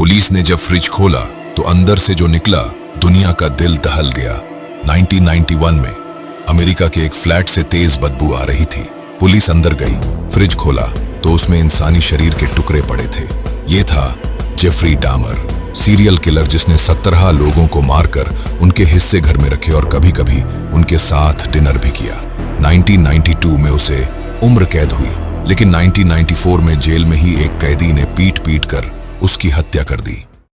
Police ने जब fridge खोला तो अंदर से जो निकला, दुनिया का दिल दहल गया। 1991 में अमेरिका के एक फ्लैट से तेज बदबू आ रही थी। पुलिस अंदर गई, फ्रिज खोला तो उसमें इंसानी शरीर के टुकड़े पड़े थे। ये था जेफरी डामर, सीरियल किलर जिसने 17 लोगों को मारकर उनके हिस्से घर में रखे और कभी-कभी उनके साथ डिनर भी किया। 1992 में उसे उम्र कैद हुई, लेकिन 1994 में जेल में ही एक कैदी ने पीट कर उसकी हत्या कर दी।